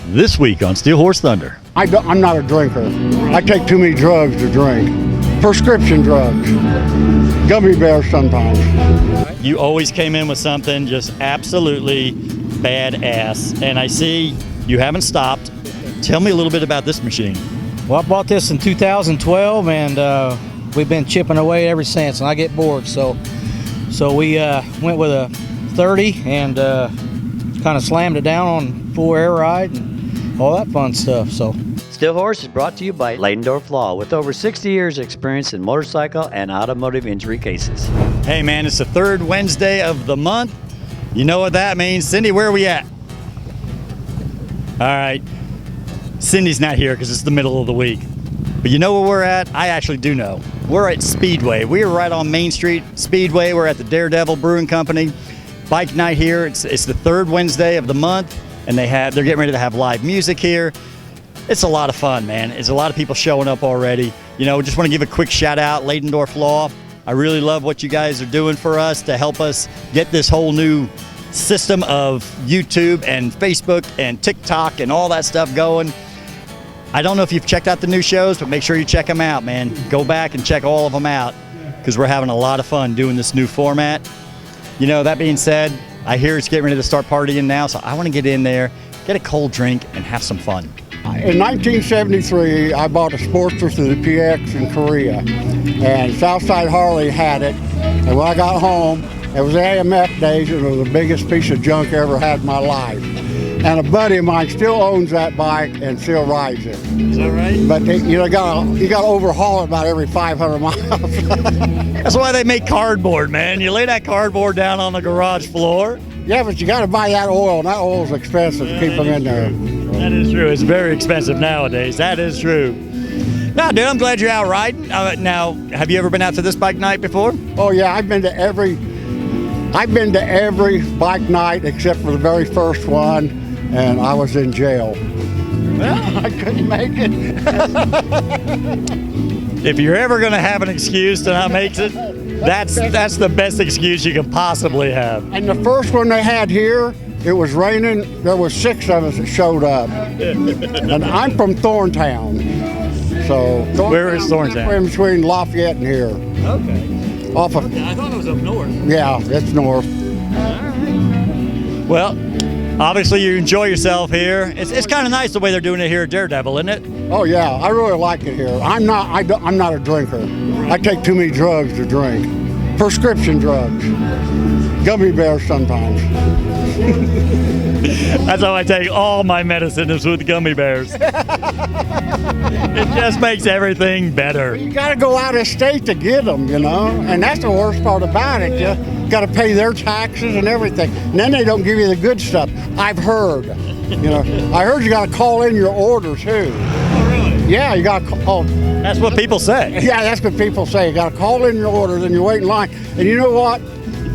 This week on Steel Horse Thunder. I'm not a drinker. I take too many drugs to drink. Prescription drugs. Gummy bears sometimes. You always came in with something just absolutely badass. And I see you haven't stopped. Tell me a little bit about this machine. Well, I bought this in 2012, and we've been chipping away ever since, and I get bored. So we went with a 30 and kind of slammed it down on full air ride and all that fun stuff. So. Steel Horse is brought to you by Leidendorf Law, with over 60 years experience in motorcycle and automotive injury cases. Hey man, it's the third Wednesday of the month. You know what that means. Cindy, where are we at? All right, Cindy's not here because it's the middle of the week. But you know where we're at? I actually do know. We're at Speedway. We're right on Main Street, Speedway. We're at the Daredevil Brewing Company. Bike night here. It's the third Wednesday of the month, and they're getting ready to have live music here. It's a lot of fun, man. There's a lot of people showing up already. You know, just want to give a quick shout out, Leidendorf Law. I really love what you guys are doing for us to help us get this whole new system of YouTube and Facebook and TikTok and all that stuff going. I don't know if you've checked out the new shows, but make sure you check them out, man. Go back and check all of them out because we're having a lot of fun doing this new format. You know, that being said, I hear it's getting ready to start partying now, so I want to get in there, get a cold drink, and have some fun. In 1973, I bought a Sportster through the PX in Korea, and Southside Harley had it. And when I got home, it was AMF days, and it was the biggest piece of junk I ever had in my life. And a buddy of mine still owns that bike and still rides it. Is that right? But you got to overhaul it about every 500 miles. That's why they make cardboard, man. You lay that cardboard down on the garage floor. Yeah, but you got to buy that oil, and that oil's expensive to keep them in there. That is true. It's very expensive nowadays. That is true. Now, dude, I'm glad you're out riding. Now, have you ever been out to this bike night before? Oh yeah, I've been to every bike night except for the very first one, and I was in jail. Well, I couldn't make it. If you're ever going to have an excuse to not make it, that's the best excuse you can possibly have. And the first one they had here, it was raining. There was 6 of us that showed up. And I'm from Thorntown. So where is Thorntown? In between Lafayette and here. Okay. Off of. I thought it was up north. Yeah, it's north. Well, obviously you enjoy yourself here. It's kind of nice the way they're doing it here at Daredevil, isn't it? Oh yeah, I really like it here. I'm not a drinker. I take too many drugs to drink. Prescription drugs. Gummy bears sometimes. That's how I take all my medicine is with gummy bears. It just makes everything better. You got to go out of state to get them, you know, and that's the worst part about it. You got to pay their taxes and everything, and then they don't give you the good stuff. I've heard, you know, I heard you got to call in your order too. Oh, really? Yeah, you got to call. That's what people say. Yeah, that's what people say. You got to call in your orders and you wait in line. And you know what?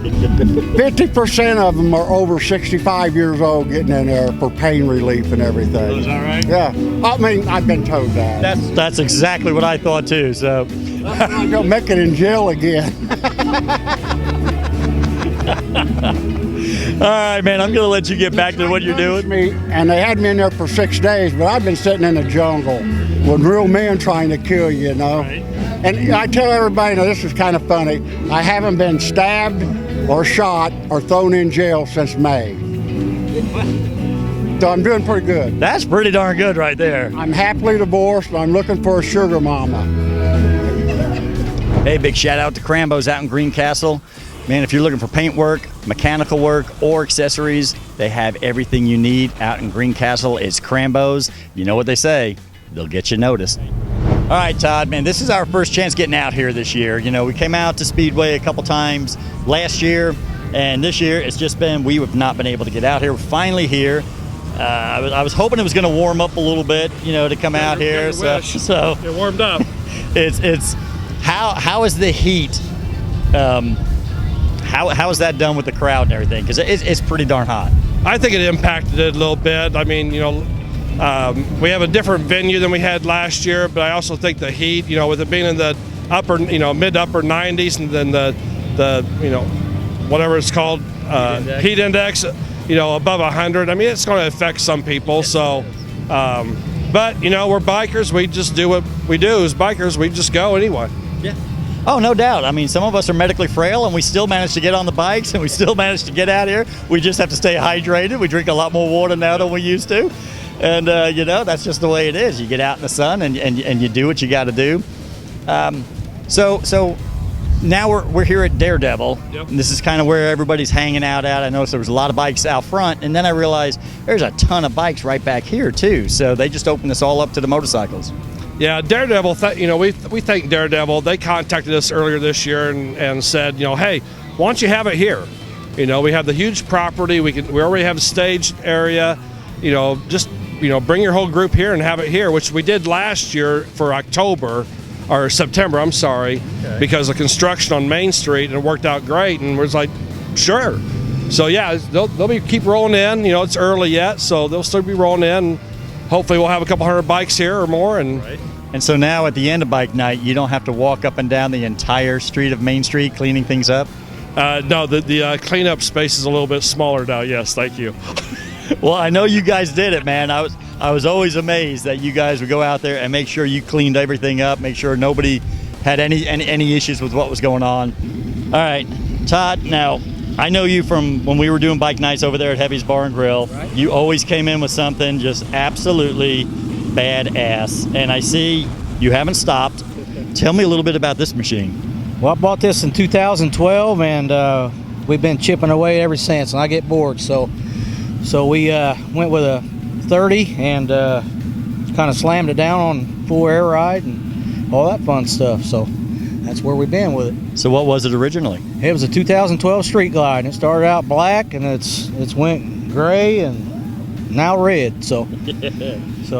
50% of them are over 65 years old getting in there for pain relief and everything. Is that right? Yeah. I mean, I've been told that. That's exactly what I thought too. So I'm going to make it in jail again. All right, man, I'm going to let you get back to what you're doing. And they had me in there for 6 days, but I've been sitting in the jungle with real men trying to kill you know. Right. And I tell everybody, now this is kind of funny, I haven't been stabbed or shot or thrown in jail since May. So I'm doing pretty good. That's pretty darn good right there. I'm happily divorced, and I'm looking for a sugar mama. Hey, big shout out to Crambo's out in Greencastle. Man, if you're looking for paint work, mechanical work, or accessories, they have everything you need out in Greencastle. It's Crambo's. You know what they say, they'll get you noticed. All right, Todd, man, this is our first chance getting out here this year. You know, we came out to Speedway a couple times last year, and this year it's just been, we have not been able to get out here. We're finally here. I was hoping it was going to warm up a little bit, you know, to come out here. So it warmed up. it's how is the heat? How is that done with the crowd and everything? Because it's pretty darn hot. I think it impacted it a little bit. I mean, you know, we have a different venue than we had last year, but I also think the heat, you know, with it being in the upper, you know, mid to upper 90s, and then the you know, whatever it's called, heat index, you above 100. I mean, it's going to affect some people. So, but we're bikers. We just do what we do as bikers. We just go anyway. Yeah. Oh, no doubt. I mean, some of us are medically frail, and we still manage to get on the bikes, and we still manage to get out here. We just have to stay hydrated. We drink a lot more water now than we used to. And, that's just the way it is. You get out in the sun, and you do what you got to do. So now we're here at Daredevil. Yep. And this is kind of where everybody's hanging out at. I noticed there was a lot of bikes out front, and then I realized there's a ton of bikes right back here, too. So they just opened this all up to the motorcycles. Yeah, Daredevil, we thank Daredevil. They contacted us earlier this year and said, hey, why don't you have it here? We have the huge property. We already have a stage area. Just bring your whole group here and have it here, which we did last year for September, I'm sorry, because of construction on Main Street, and it worked out great. And we're like, sure. So yeah, they'll keep rolling in. It's early yet, so they'll still be rolling in. Hopefully we'll have a couple hundred bikes here or more. And so now at the end of Bike Night, you don't have to walk up and down the entire street of Main Street cleaning things up? No, the cleanup space is a little bit smaller now. Yes, thank you. Well, I know you guys did it, man. I was always amazed that you guys would go out there and make sure you cleaned everything up, make sure nobody had any issues with what was going on. All right, Todd, now I know you from when we were doing bike nights over there at Heavy's Bar and Grill. Right. You always came in with something just absolutely badass, and I see you haven't stopped. Tell me a little bit about this machine. Well, I bought this in 2012, and we've been chipping away ever since, and I get bored. So we went with a 30 and kind of slammed it down on full air ride and all that fun stuff. So that's where we've been with it. So what was it originally? It was a 2012 Street Glide, and it started out black, and it's went gray and now red. So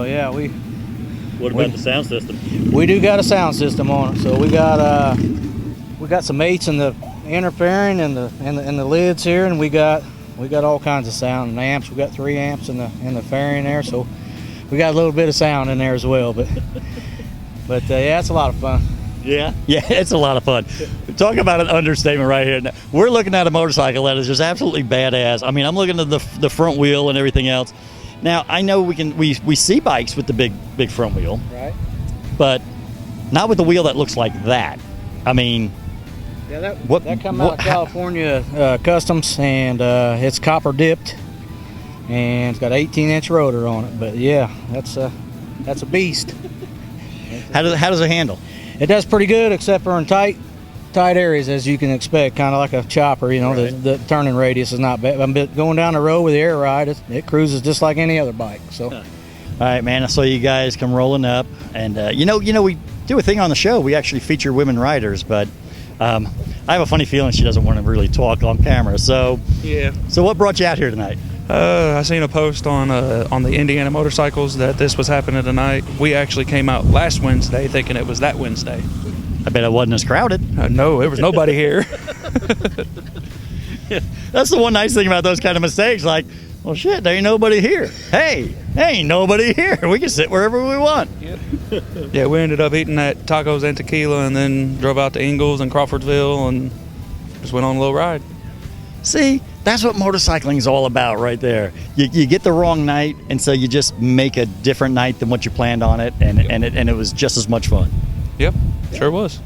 yeah, What about the sound system? We do got a sound system on it. So we got some eights in the interfering and the lids here, and we got all kinds of sound and amps. We got 3 amps in the fairing there, so we got a little bit of sound in there as well. But yeah, it's a lot of fun. Yeah, it's a lot of fun. Talk about an understatement right here. Now, we're looking at a motorcycle that is just absolutely badass. I mean, I'm looking at the front wheel and everything else. Now, I know we see bikes with the big front wheel, right? But not with the wheel that looks like that. I mean, yeah, that come out of California Customs, and it's copper dipped, and it's got an 18-inch rotor on it. But yeah, that's a beast. How does it handle? It does pretty good, except for in tight areas, as you can expect, kind of like a chopper. Right. The turning radius is not bad. But going down the road with the air ride, it cruises just like any other bike. So, all right, man. I saw you guys come rolling up, and we do a thing on the show. We actually feature women riders, but I have a funny feeling she doesn't want to really talk on camera. So yeah. So what brought you out here tonight? I seen a post on the Indiana motorcycles that this was happening tonight. We actually came out last Wednesday thinking it was that Wednesday. I bet it wasn't as crowded. No, there was nobody here. Yeah, that's the one nice thing about those kind of mistakes. Like, well, shit, there ain't nobody here. Hey, ain't nobody here. We can sit wherever we want. Yep. Yeah, we ended up eating at tacos and tequila, and then drove out to Ingalls and Crawfordsville and just went on a little ride. See, that's what motorcycling is all about right there. You get the wrong night, and so you just make a different night than what you planned on it, and it was just as much fun. Yep, sure was.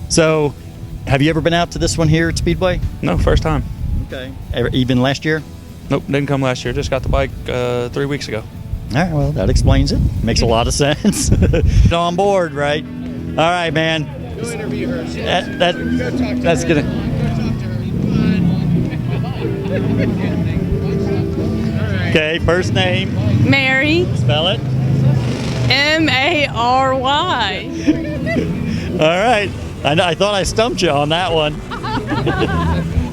So, have you ever been out to this one here at Speedway? No, first time. Okay. Even last year? Nope, didn't come last year. Just got the bike 3 weeks ago. All right, well, that explains it. Makes a lot of sense. Get on board, right? All right, man. Go interview her. That's good. Okay, first name. Mary. Spell it. Mary. All right. I thought I stumped you on that one.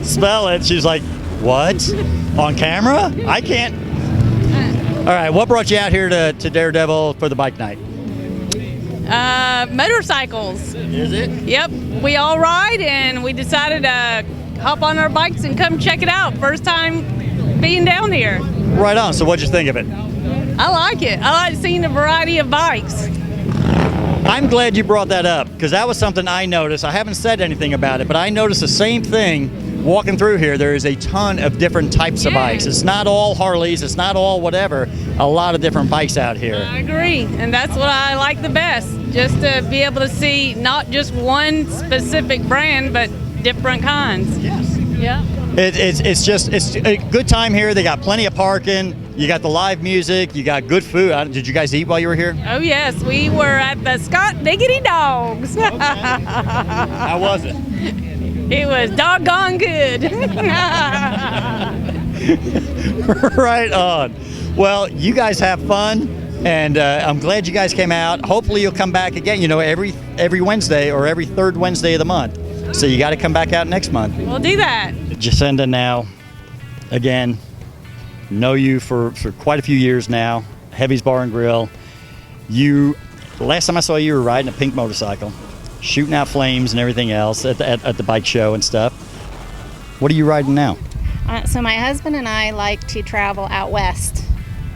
Spell it. She's like, what? On camera? I can't. All right. What brought you out here to Daredevil for the bike night? Motorcycles. Is it? Yep. We all ride, and we decided to hop on our bikes and come check it out. First time being down here. Right on. So what'd you think of it? I like it. I like seeing the variety of bikes. I'm glad you brought that up, because that was something I noticed. I haven't said anything about it, but I noticed the same thing walking through here, there is a ton of different types of bikes. It's not all Harleys, it's not all whatever. A lot of different bikes out here. I agree, and that's what I like the best, just to be able to see not just one specific brand, but different kinds. Yes. Yeah. It's a good time here. They got plenty of parking. You got the live music. You got good food. Did you guys eat while you were here? Oh yes, we were at the Scott Diggity Dogs. How was it? It was doggone good. Right on. Well, you guys have fun, and I'm glad you guys came out. Hopefully you'll come back again, every Wednesday or every third Wednesday of the month. So you got to come back out next month. We'll do that. Jacinda now, again, know you for quite a few years now. Heavy's Bar and Grill. Last time I saw you were riding a pink motorcycle, shooting out flames and everything else at the bike show and stuff. What are you riding now? So my husband and I like to travel out west.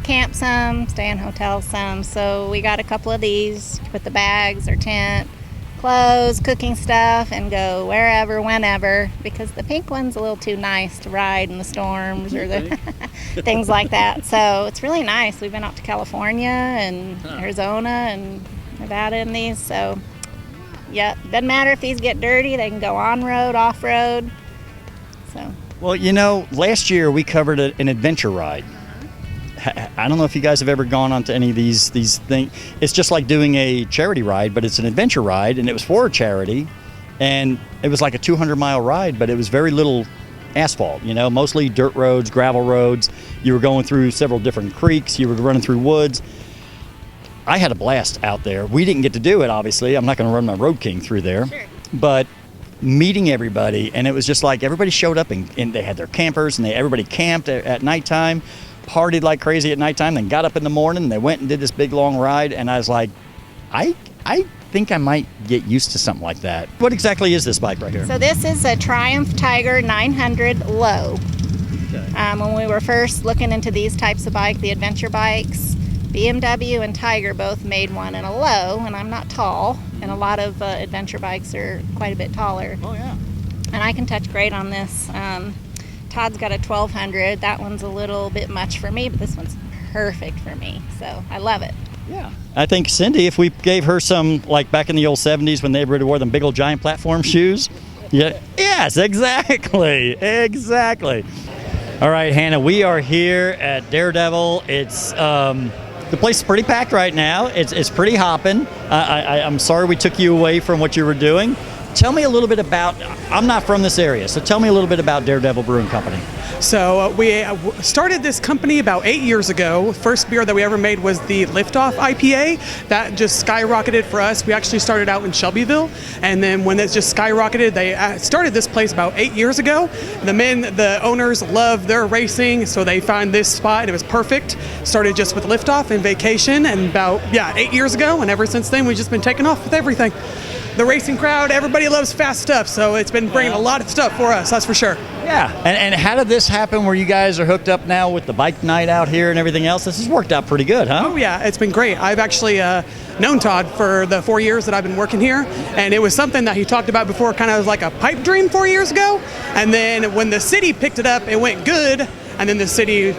Camp some, stay in hotels some. So we got a couple of these, put the bags or tent, clothes, cooking stuff, and go wherever, whenever, because the pink one's a little too nice to ride in the storms or the things like that. So it's really nice. We've been out to California and Arizona and Nevada in these. So yeah, doesn't matter if these get dirty, they can go on-road, off-road. So. Well, last year we covered an adventure ride. I don't know if you guys have ever gone on to any of these things. It's just like doing a charity ride, but it's an adventure ride, and it was for a charity, and it was like a 200-mile ride, but it was very little asphalt, mostly dirt roads, gravel roads. You were going through several different creeks. You were running through woods. I had a blast out there. We didn't get to do it, obviously. I'm not going to run my Road King through there. Sure. But meeting everybody, and it was just like everybody showed up, and they had their campers, and everybody camped at nighttime, partied like crazy at nighttime, then got up in the morning, and they went and did this big long ride, and I was like, I think I might get used to something like that. What exactly is this bike right here? So this is a Triumph Tiger 900 Low. Okay. When we were first looking into these types of bike, the adventure bikes, BMW and Tiger both made one in a low, and I'm not tall, and a lot of adventure bikes are quite a bit taller. Oh yeah. And I can touch great on this. Todd's got a 1200. That one's a little bit much for me, but this one's perfect for me. So I love it. Yeah. I think Cindy, if we gave her some, like back in the old 70s when they really wore them big old giant platform shoes. Yeah. Yes, exactly. Exactly. All right, Hannah, we are here at Daredevil. It's the place is pretty packed right now. It's pretty hopping. I'm sorry we took you away from what you were doing. Tell me a little bit about, I'm not from this area, so tell me a little bit about Daredevil Brewing Company. So we started this company about 8 years ago. First beer that we ever made was the Liftoff IPA. That just skyrocketed for us. We actually started out in Shelbyville, and then when it just skyrocketed, they started this place about 8 years ago. The owners love their racing, so they found this spot. It was perfect. Started just with Liftoff and vacation, and about 8 years ago, and ever since then we've just been taking off with everything. The racing crowd, everybody loves fast stuff, so it's been bringing a lot of stuff for us, that's for sure. Yeah, and how did this happen where you guys are hooked up now with the bike night out here and everything else? This has worked out pretty good, huh? Oh yeah, it's been great. I've actually known Todd for the 4 years that I've been working here, and it was something that he talked about before, kind of like a pipe dream 4 years ago, and then when the city picked it up, it went good, and then the city,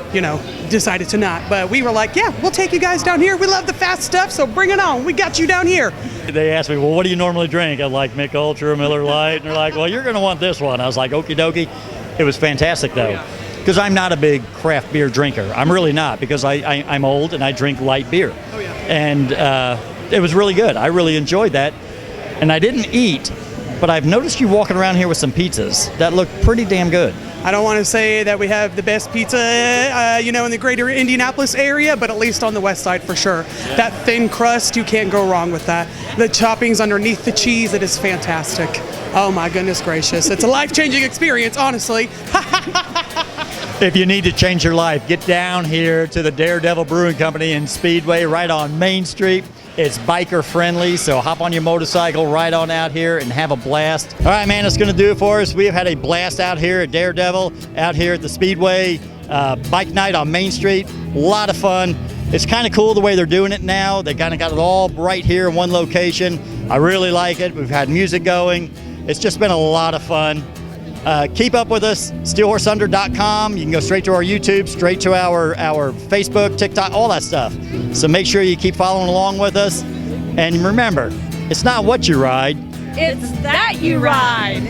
decided to not. But we were like, yeah, we'll take you guys down here. We love the fast stuff, so bring it on. We got you down here. They asked me, well, what do you normally drink? I'm like, Mick Ultra, Miller Lite. And they're like, well, you're going to want this one. I was like, okie dokie. It was fantastic, though, because I'm not a big craft beer drinker. I'm really not, because I'm old and I drink light beer. Oh, yeah. And it was really good. I really enjoyed that. And I didn't eat, but I've noticed you walking around here with some pizzas that look pretty damn good. I don't want to say that we have the best pizza, in the greater Indianapolis area, but at least on the west side for sure. Yeah. That thin crust, you can't go wrong with that. The toppings underneath the cheese, it is fantastic. Oh my goodness gracious. It's a life-changing experience, honestly. If you need to change your life, get down here to the Daredevil Brewing Company in Speedway right on Main Street. It's biker friendly, so hop on your motorcycle, ride on out here and have a blast. All right, man, that's going to do it for us. We have had a blast out here at Daredevil, out here at the Speedway Bike Night on Main Street. A lot of fun. It's kind of cool the way they're doing it now. They kind of got it all right here in one location. I really like it. We've had music going. It's just been a lot of fun. Keep up with us, steelhorsesunder.com. You can go straight to our YouTube, straight to our Facebook, TikTok, all that stuff. So make sure you keep following along with us. And remember, it's not what you ride, It's that you ride.